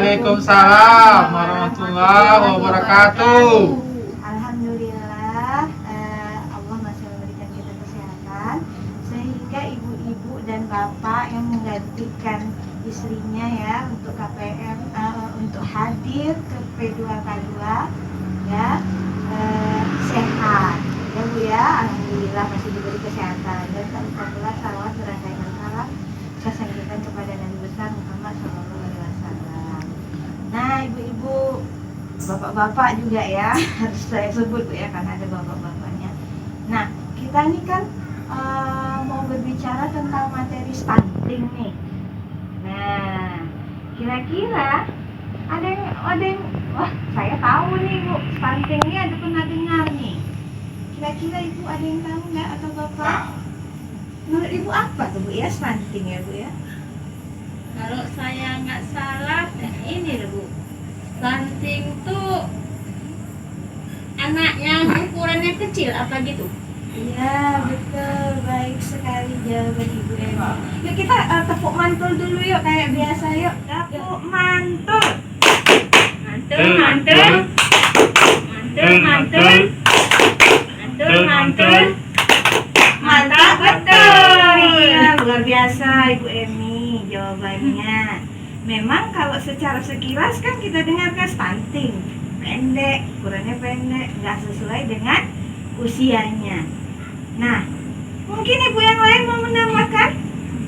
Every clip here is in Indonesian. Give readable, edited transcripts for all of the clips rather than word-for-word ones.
Waalaikumsalam warahmatullahi wabarakatuh. Alhamdulillah, Allah masih memberikan kita kesehatan sehingga ibu-ibu dan bapak yang menggantikan istrinya ya untuk KPM untuk hadir ke P2K2 ya sehat ya Bu ya. Alhamdulillah masih diberi kesehatan dan tak lupa pula salawat berangkaian salam saya sampaikan kepada Nabi besar Muhammad SAW. Nah ibu-ibu, bapak-bapak juga ya harus saya sebut Bu ya karena ada bapak-bapaknya. Nah kita ini kan mau berbicara tentang materi stunting nih. Nah kira-kira ada yang wah saya tahu nih Bu, stunting ini ada pernah dengar nih. Kira-kira ibu ada yang tahu nggak atau bapak? Menurut ibu apa tuh Bu ya stunting ya Bu ya? Kalau saya nggak salah, ini loh Bu, stunting tuh anak yang ukurannya kecil apa gitu? Iya betul, baik sekali jawaban ibu Emi. Yuk kita tepuk mantul dulu yuk kayak biasa yuk. Tepuk mantul. Mantul, mantul. Mantul, mantul. Mantul, mantul. Mantap betul. Iya luar biasa ibu Emi jawabannya. Memang kalau secara sekilas kan kita dengarkan stunting, pendek, ukurannya pendek, nggak sesuai dengan usianya. Nah, mungkin ibu yang lain mau menambahkan?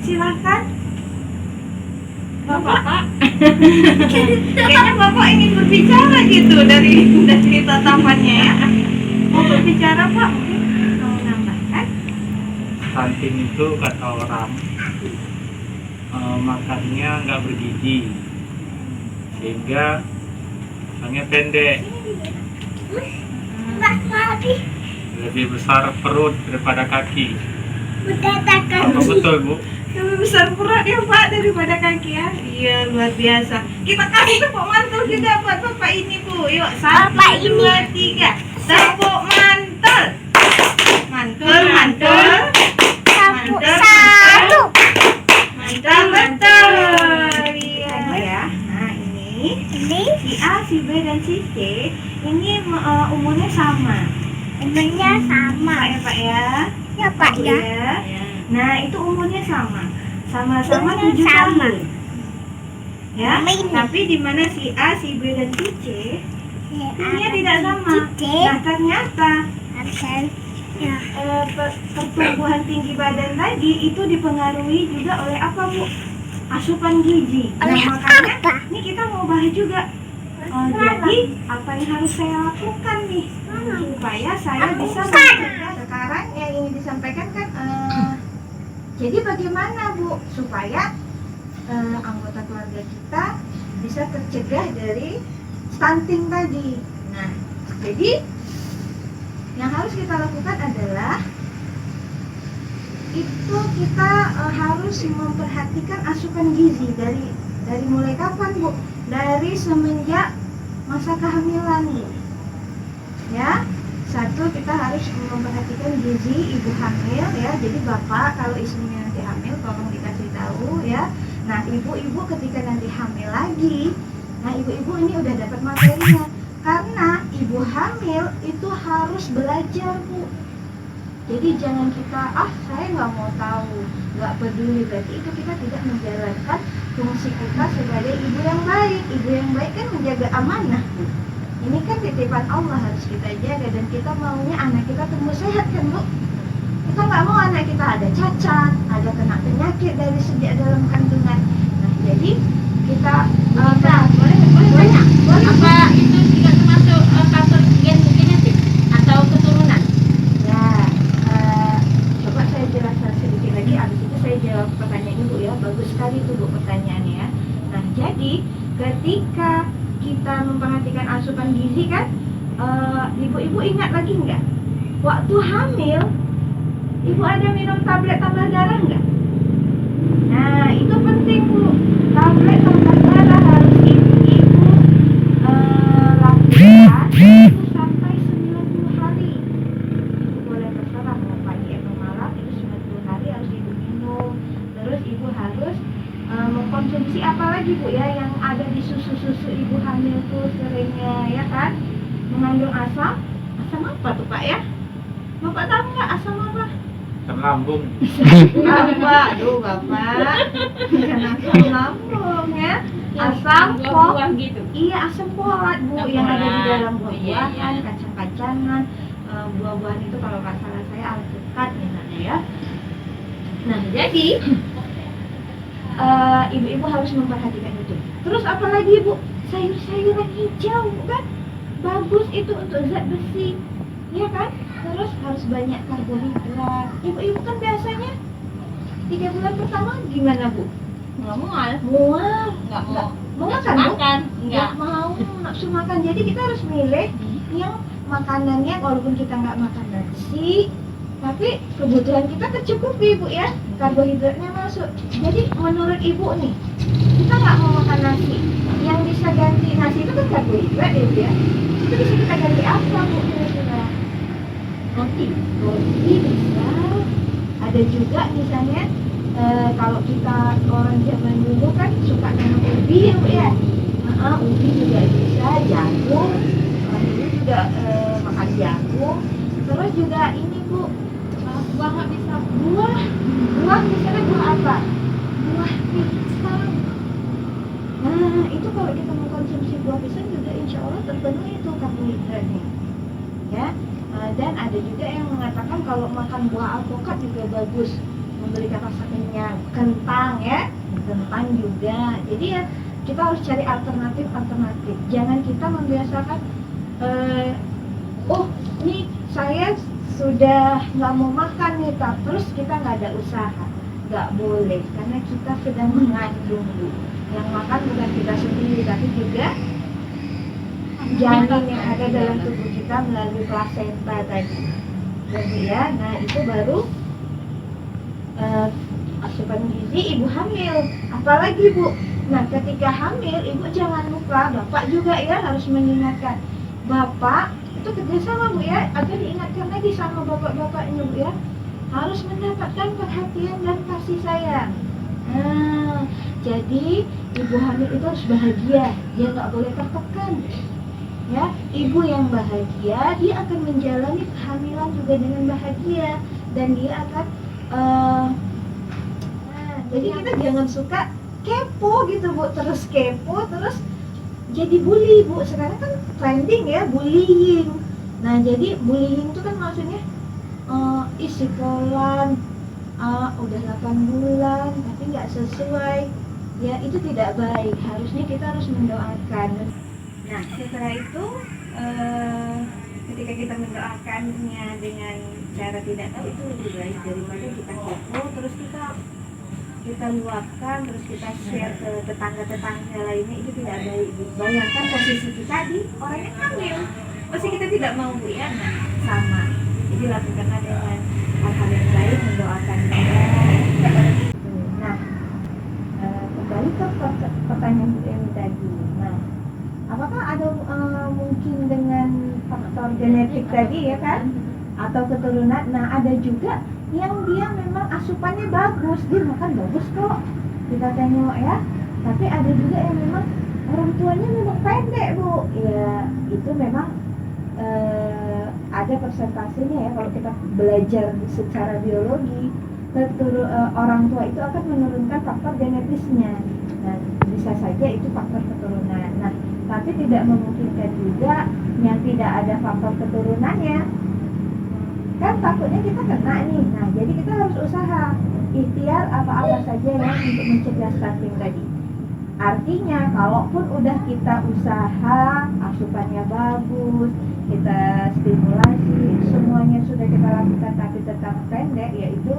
Silakan. Bapak. Kayaknya bapak ingin berbicara gitu dari tatapannya ya. Mau berbicara Pak? Mungkin mau menambahkan? Stunting itu kata orang makannya nggak bergizi sehingga makannya pendek, lebih besar perut daripada kaki. Apa betul Bu? Lebih besar perut ya Pak daripada kaki ya. Iya luar biasa. Kita kasih tepuk mantul juga buat bapak ini Bu. Yuk 1, 2, 3. Tepuk mantul. Mantul, mantul. Mantul, mantul. Mantul, mantul. Iya ya. Nah ini si A, si B dan si C ini umurnya sama. Umurnya sama Ya Pak ya. ya Pak ya. Nah itu umurnya sama. Sama-sama 7 Sama. tahun. Ya. Sama ini. Tapi di mana si A, si B dan si C umurnya tidak sama. Titik. Nah ternyata Akan ya. pertumbuhan tinggi badan tadi itu dipengaruhi juga oleh apa Bu? Asupan gizi. Nah Oleh makanya apa? ini kita mau bahas juga. Jadi apa yang harus saya lakukan nih supaya saya bisa mencegah sekarang yang ingin disampaikan kan jadi bagaimana Bu supaya anggota keluarga kita bisa tercegah dari stunting tadi. Nah jadi yang harus kita lakukan adalah itu kita harus memperhatikan asupan gizi dari mulai kapan Bu? Dari semenjak masa kehamilan Bu. Ya, satu kita harus memperhatikan gizi ibu hamil ya. Jadi bapak kalau istrinya nanti hamil tolong dikasih tahu ya. Nah ibu-ibu ketika nanti hamil lagi, nah ibu-ibu ini udah dapat materinya. Karena ibu hamil itu harus belajar Bu. Jadi jangan kita saya nggak mau tahu, nggak peduli, berarti itu kita tidak menjalankan fungsi kita sebagai ibu yang baik. Ibu yang baik kan menjaga amanah Bu. Ini kan titipan Allah harus kita jaga dan kita maunya anak kita tumbuh sehat kan Bu. Kita nggak mau anak kita ada cacat, ada kena penyakit dari sejak dalam kandungan. Nah jadi kita boleh Apa itu juga termasuk faktor genetik atau keturunan? ya coba saya jelaskan sedikit lagi abis itu saya jawab pertanyaan ibu ya. Bagus sekali tuh Bu pertanyaannya ya. Nah jadi ketika kita memperhatikan asupan gizi kan ibu-ibu ingat lagi nggak waktu hamil ibu ada minum tablet tambah darah nggak? Nah itu penting Bu, tablet tambah darah harus ibu-ibu lakukan itu sampai 90 hari. Itu boleh terserah mau pagi atau malam, itu 90 hari harus ibu minum. Terus ibu harus mengkonsumsi apa lagi Bu ya yang ada di susu-susu itu seringnya ya kan mengandung asam apa tuh Pak ya? Bapak tahu nggak asam apa? Asam lambung. Apa? Aduh Bapak, bukan asam lambung ya. Asam buah gitu. Iya asam folat Bu Asam yang ada di folat. dalam Oh, iya, buah-buahan, iya. kacang-kacangan, buah-buahan itu kalau nggak salah saya alpukat misalnya ya. Nah jadi ibu-ibu harus memperhatikan itu. Terus apalagi Bu, sayur-sayuran hijau kan bagus itu untuk zat besi, ya kan? Terus harus banyak karbohidrat. Ibu-ibu kan biasanya 3 bulan pertama gimana Bu? Nggak mual. Mual, Nggak mau. mau Nafsu makan Bu? makan. Nggak mau nafsu makan. Jadi kita harus milih yang makanannya walaupun kita nggak makan nasi, tapi kebutuhan kita tercukupi Bu ya, karbohidratnya masuk. Jadi menurut Ibu nih, kita nggak mau makan nasi, yang bisa ganti nasi itu kan karbohidrat ya Bu ya. Itu bisa kita ganti apa Bu kira-kira? Roti bisa. Ada juga misalnya kalau kita orang zaman dulu kan suka minum ubi ya Bu ya. Ubi juga bisa, jagung. Orang dulu juga makan jagung. Terus juga ini Bu, Buah nggak bisa. buah misalnya buah apa? Buah pisang. Nah itu kalau kita mengkonsumsi buah pisang juga insya Allah terpenuhi itu karbohidratnya ya. Dan ada juga yang mengatakan kalau makan buah alpukat juga bagus, memberikan rasa kenyang. Kentang ya, kentang juga. Jadi ya kita harus cari alternatif. Jangan kita membiasakan nih saya sudah nggak mau makan nih Kak, terus kita nggak ada usaha. Nggak boleh, karena kita sedang mengandung Bu. Yang makan bukan kita sendiri, tapi juga janin yang ada dalam tubuh kita melalui plasenta tadi. Jadi ya, nah itu baru asupan gizi ibu hamil. Apalagi Bu, nah ketika hamil ibu jangan lupa, bapak juga ya harus mengingatkan. Bapak itu kerjasama Bu ya, agar diingatkan lagi sama bapak-bapaknya Bu ya, harus mendapatkan perhatian dan kasih sayang. Nah, jadi ibu hamil itu harus bahagia, dia nggak boleh tertekan. Ya, ibu yang bahagia, dia akan menjalani kehamilan juga dengan bahagia dan dia akan jadi kita jangan suka kepo gitu Bu, terus kepo terus jadi bully Bu. Sekarang kan trending ya bullying. Nah jadi bullying itu kan maksudnya isikolan udah 8 bulan tapi nggak sesuai ya, itu tidak baik. Harusnya kita harus mendoakan. Nah setelah itu ketika kita mendoakannya dengan cara tidak tahu, itu lebih baik daripada kita kepo terus kita luapkan terus kita share ke tetangga-tetangga lainnya. Itu tidak baik Bu. Bayangkan posisi kita di orang yang hamil, pasti kita tidak mau Bu ya. Nah sama, jadi lakukanlah dengan hal-hal yang baik, mendoakan dia. Nah kembali ke pertanyaan Bu Emi tadi. Nah apakah ada mungkin dengan faktor genetik tadi ya kan, atau keturunan? Nah ada juga yang dia memang asupannya bagus, dia makan bagus kok, kita tengok ya. Tapi ada juga yang memang orang tuanya memang pendek Bu ya, itu memang ada persentasenya ya. Kalau kita belajar secara biologi, orang tua itu akan menurunkan faktor genetisnya. Nah bisa saja itu faktor keturunan. Nah tapi tidak memungkinkan juga yang tidak ada faktor keturunannya, kan takutnya kita kena nih. Nah jadi kita harus usaha ikhtiar apa-apa saja ya untuk mencegah stunting tadi. Artinya kalaupun udah kita usaha, asupannya bagus, kita stimulasi, semuanya sudah kita lakukan tapi tetap pendek, yaitu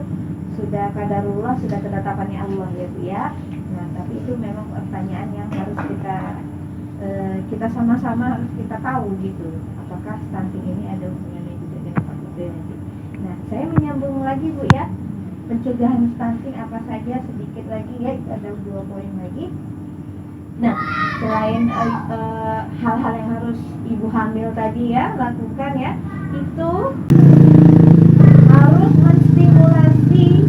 sudah qadarullah, sudah ketetapannya Allah ya Bu ya. Nah tapi itu memang pertanyaan yang harus kita sama-sama harus kita tahu gitu, apakah stunting ini ada hubungannya juga dengan faktor genetik. Nah saya menyambung lagi Bu ya, pencegahan stunting apa saja sedikit lagi ya, itu ada 2 poin lagi. Nah selain hal-hal yang harus ibu hamil tadi ya lakukan ya, itu harus menstimulasi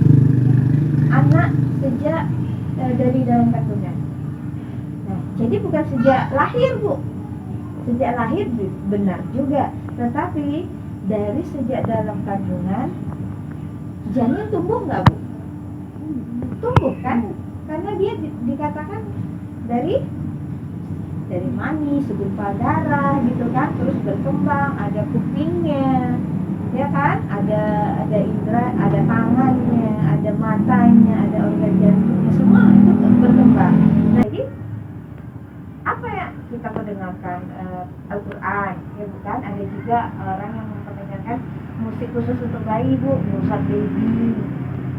anak sejak dari dalam kandungan. Nah jadi bukan sejak lahir Bu, sejak lahir benar juga, tetapi dari sejak dalam kandungan janin tumbuh nggak Bu? Tumbuh kan? Karena dia dikatakan dari mani, segumpal darah gitu kan, terus berkembang, ada kupingnya, ya kan, ada indera, ada tangannya, ada matanya, ada organ jantungnya, semua itu berkembang. Nah, jadi apa ya kita mendengarkan Al-Quran, ya bukan? Ada juga orang yang mendengarkan musik khusus untuk bayi Bu, musik baby.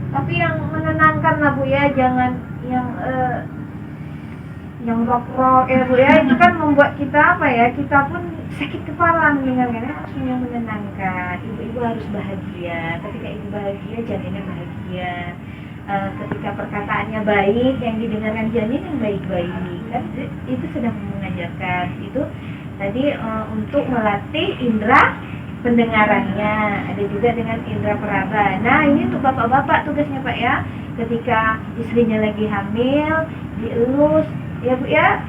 Tapi yang menenangkan lah Bu ya, jangan yang rock ya Bu ya, itu kan membuat kita apa ya, kita pun sakit kepala mendengarnya. Harus yang menenangkan. Ibu-ibu harus bahagia, ketika ibu bahagia janinnya bahagia, ketika perkataannya baik, yang didengarkan janin yang baik-baik kan, itu sedang mengajarkan itu tadi untuk melatih indera pendengarannya. Ada juga dengan indera peraba. Nah, ini untuk bapak-bapak tugasnya Pak ya, ketika istrinya lagi hamil, dielus ya Bu ya,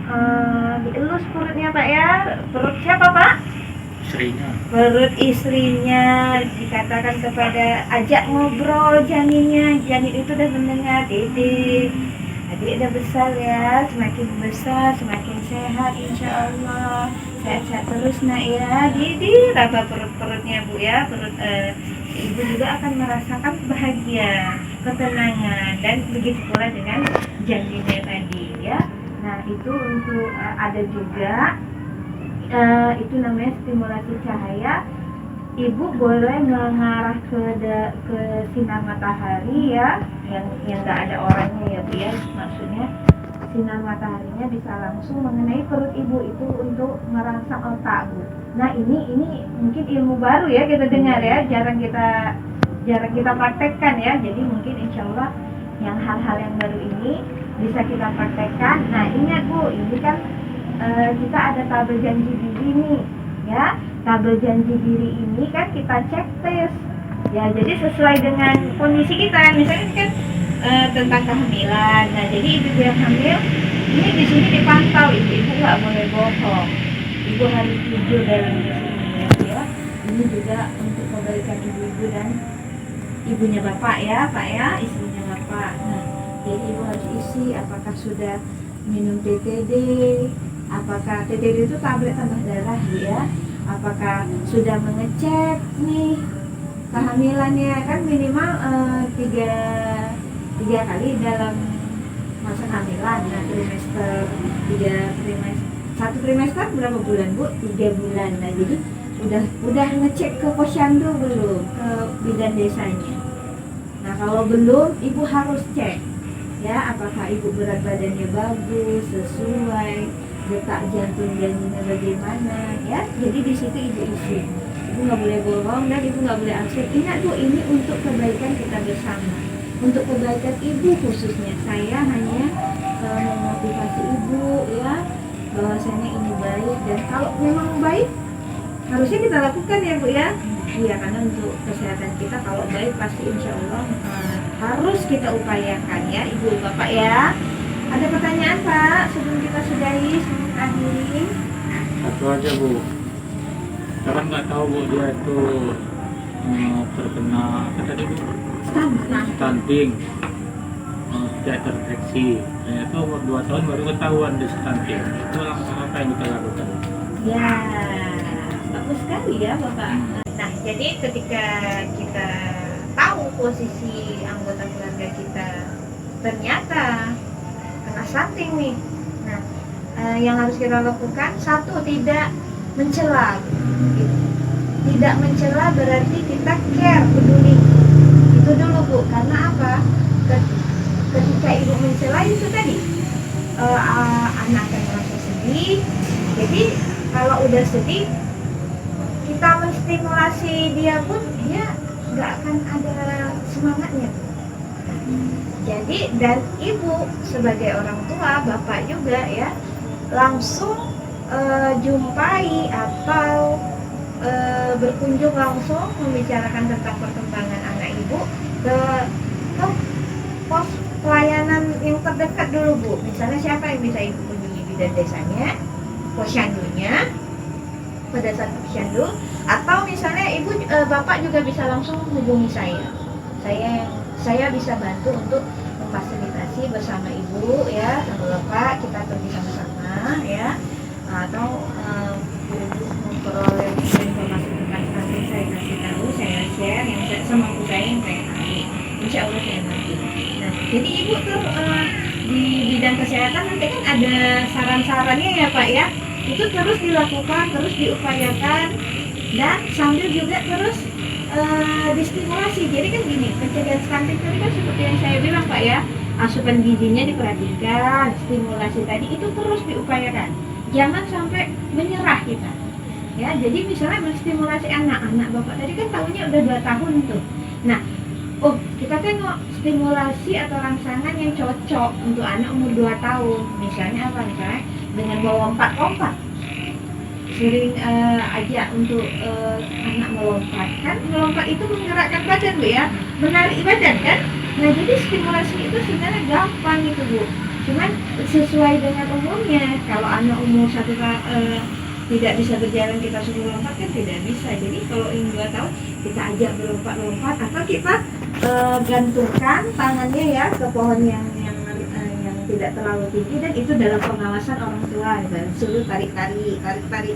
dielus perutnya Pak ya. Perut siapa Pak? Istrinya. Perut istrinya. Dikatakan kepada ajak ngobrol janinnya. Janin itu udah mendengar, adik udah besar ya, semakin besar semakin sehat insya Allah, sehat-sehat terus nak ya. Raba perut-perutnya Bu ya, perut ibu juga akan merasakan bahagia, ketenangan, dan begitu pula dengan janinnya tadi ya. Nah, itu untuk ada juga itu namanya stimulasi cahaya. Ibu boleh mengarah ke sinar matahari ya, yang nggak ada orangnya ya Bu ya. Maksudnya sinar mataharinya bisa langsung mengenai perut ibu, itu untuk merangsang otak Bu. Nah, ini mungkin ilmu baru ya kita dengar ya, jarang kita praktekkan ya. Jadi mungkin insya Allah yang hal-hal yang baru ini bisa kita praktekkan. Nah, ingat Bu, ini kan kita ada tabel janji diri nih ya. Tabel janji diri ini kan kita cek tes ya, jadi sesuai dengan kondisi kita. Misalnya kan tentang kehamilan. Nah, jadi ibu yang hamil ini di sini dipantau, ibu nggak boleh bohong, ibu harus jujur dalam sini ya. Ini juga untuk kebaikan ibu-ibu dan ibunya bapak ya Pak ya, istrinya bapak. Nah, jadi ibu harus isi apakah sudah minum TTD, apakah TTD itu tablet tambah darah ya, apakah sudah mengecek nih kehamilannya, kan minimal 3 kali dalam masa kehamilan. Nah, trimester 1 trimester berapa bulan Bu? 3 bulan. Nah, jadi udah ngecek ke posyandu belum, ke bidan desanya. Nah, kalau belum, ibu harus cek ya, apakah ibu berat badannya bagus, sesuai, detak jantung janinnya bagaimana ya. Jadi di situ ibu isi, ibu nggak boleh bohong dan ibu nggak boleh absen. Ingat Bu, ini untuk kebaikan kita bersama, untuk kebaikan ibu khususnya. Saya hanya memotivasi ibu ya, bahwasanya ini baik, dan kalau memang baik harusnya kita lakukan ya Bu ya. Iya, karena untuk kesehatan kita kalau baik pasti insya Allah harus kita upayakan ya ibu bapak ya. Ada pertanyaan Pak sebelum kita sudahi, sebelum akhiri? Satu aja Bu, kita kan nggak tahu Bu dia itu terkena apa tadi Bu? Stunting, tidak terdeteksi. Ternyata umur 2 tahun baru ketahuan di stunting. Itu langsung apa yang kita lakukan? Ya, bagus sekali ya Bapak. Nah, jadi ketika kita tahu posisi anggota keluarga kita ternyata kena stunting nih. Nah, yang harus kita lakukan, satu, tidak mencela. Tidak mencela berarti kita care, peduli. Itu dulu Bu, karena apa? Ketika ibu mencela itu tadi anak akan merasa sedih. Jadi kalau udah sedih, kita menstimulasi dia pun dia nggak akan ada semangatnya. Jadi, dan ibu sebagai orang tua, bapak juga ya, langsung jumpai atau berkunjung langsung membicarakan tentang perkembangan anak ibu ke pos pelayanan yang terdekat dulu Bu. Misalnya siapa yang bisa ibu kunjungi, bidan desanya, posyandunya, pada saat posyandu, atau misalnya ibu bapak juga bisa langsung hubungi saya. Saya bisa bantu untuk memfasilitasi bersama ibu ya, sama bapak kita pergi sama-sama ya, atau ibu memperoleh informasi tentang stunting saya kasih tahu, saya share yang semampu saya yang saya tahu, insya Allah saya bantu. Nah, jadi ibu tuh di bidang kesehatan nanti kan ada saran-sarannya ya Pak ya, itu terus dilakukan, terus diupayakan, dan sambil juga terus distimulasi. Jadi kan gini, pencegahan stunting tadi kan seperti yang saya bilang Pak ya, asupan gizinya diperhatikan, stimulasi tadi itu terus diupayakan, jangan sampai menyerah kita ya. Jadi misalnya menstimulasi anak bapak tadi kan tahunnya udah 2 tahun tuh, nah kita tengok stimulasi atau rangsangan yang cocok untuk anak umur 2 tahun, misalnya apa, misalnya dengan bawa lompat, sering ajak untuk anak melompat, kan melompat itu menggerakkan badan Bu ya, menarik badan kan. Nah jadi stimulasi itu sebenarnya gampang gitu Bu, cuman sesuai dengan umurnya. Kalau anak umur 1 tahun tidak bisa berjalan kita suruh lompat kan tidak bisa. Jadi kalau yang 2 tahun kita ajak berlompat-lompat, atau kita gantungkan tangannya ya ke pohon yang tidak terlalu tinggi, dan itu dalam pengawasan orang tua dan suruh tarik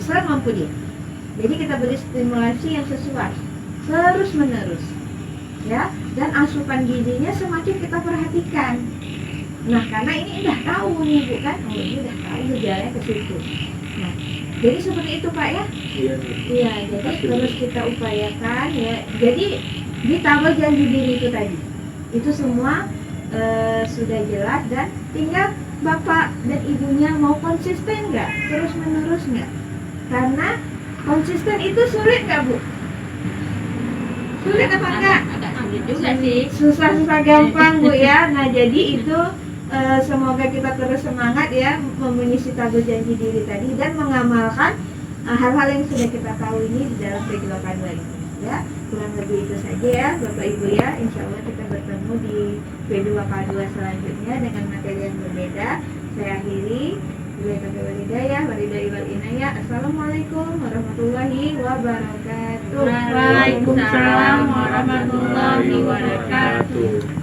semampu dia. Jadi kita beri stimulasi yang sesuai terus menerus ya, dan asupan gizinya semakin kita perhatikan. Nah karena ini udah tahu nih Bu kan, ini udah tahu gejalanya ke situ. Nah jadi seperti itu Pak ya. Iya, jadi terus kita upayakan ya. Jadi di tabel janji diri itu tadi, itu semua sudah jelas, dan tinggal bapak dan ibunya mau konsisten nggak, terus menerus nggak. Karena konsisten itu sulit nggak Bu? Sulit apa enggak? Agak sulit juga sih. Susah gampang Bu ya. Nah jadi itu semoga kita terus semangat ya mengisi tabel janji diri tadi, dan mengamalkan hal-hal yang sudah kita tahu ini di dalam P2K2 ini ya. Kurang lebih itu saja ya Bapak Ibu ya. Insya Allah kita bertemu di P2K2 selanjutnya dengan materi yang berbeda. Saya akhiri. Assalamualaikum warahmatullahi wabarakatuh. Waalaikumsalam warahmatullahi wabarakatuh.